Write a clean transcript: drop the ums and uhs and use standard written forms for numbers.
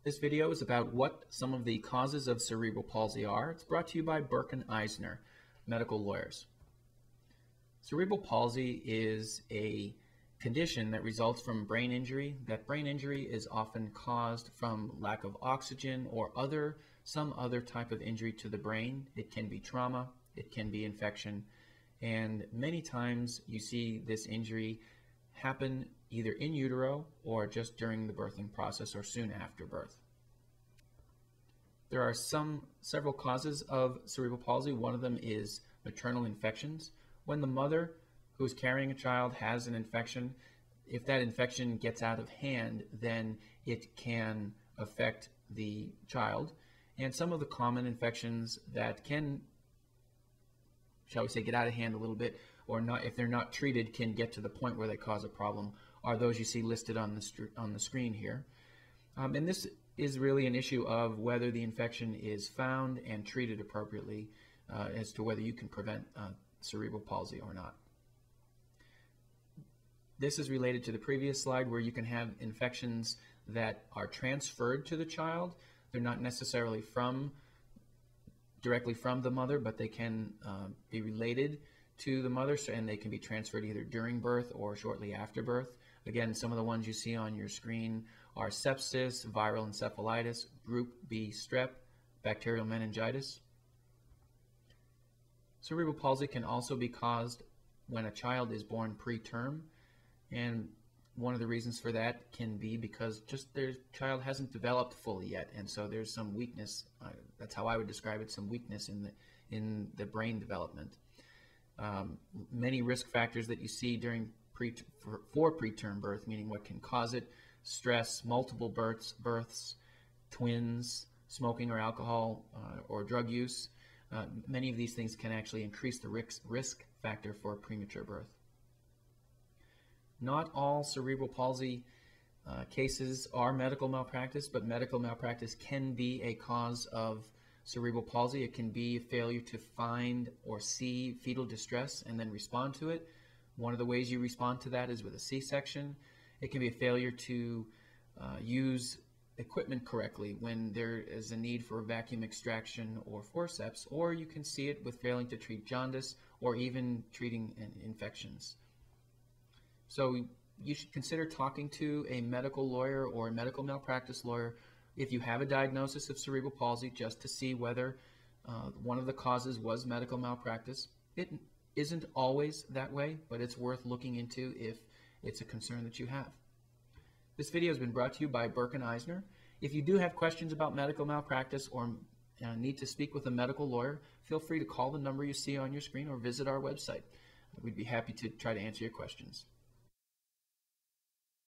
This video is about what some of the causes of cerebral palsy are. It's brought to you by Burke and Eisner, medical lawyers. Cerebral palsy is a condition that results from brain injury. That brain injury is often caused from lack of oxygen or some other type of injury to the brain. It can be trauma, it can be infection, and many times you see this injury happen either in utero or just during the birthing process or soon after birth. There are several causes of cerebral palsy. One of them is maternal infections. When the mother who is carrying a child has an infection, if that infection gets out of hand, then it can affect the child. And some of the common infections that can, shall we say, get out of hand a little bit, or not, if they're not treated, can get to the point where they cause a problem, are those you see listed on the screen here. And this is really an issue of whether the infection is found and treated appropriately as to whether you can prevent cerebral palsy or not. This is related to the previous slide where you can have infections that are transferred to the child. They're not necessarily directly from the mother, but they can be related to the mother, and they can be transferred either during birth or shortly after birth. Again, some of the ones you see on your screen are sepsis, viral encephalitis, group B strep, bacterial meningitis. Cerebral palsy can also be caused when a child is born preterm, and one of the reasons for that can be because just their child hasn't developed fully yet, and so there's some weakness. That's how I would describe it, some weakness in the brain development. Many risk factors that you see during for preterm birth, meaning what can cause it: stress, multiple births, twins, smoking or alcohol or drug use. Many of these things can actually increase the risk factor for premature birth. Not all cerebral palsy cases are medical malpractice, but medical malpractice can be a cause of cerebral palsy. It can be a failure to find or see fetal distress and then respond to it. One of the ways you respond to that is with a C-section. It can be a failure to use equipment correctly when there is a need for vacuum extraction or forceps, or you can see it with failing to treat jaundice or even treating infections. So you should consider talking to a medical lawyer or a medical malpractice lawyer if you have a diagnosis of cerebral palsy, just to see whether one of the causes was medical malpractice. It isn't always that way, but it's worth looking into if it's a concern that you have. This video has been brought to you by Burke and Eisner. If you do have questions about medical malpractice or need to speak with a medical lawyer, feel free to call the number you see on your screen or visit our website. We'd be happy to try to answer your questions.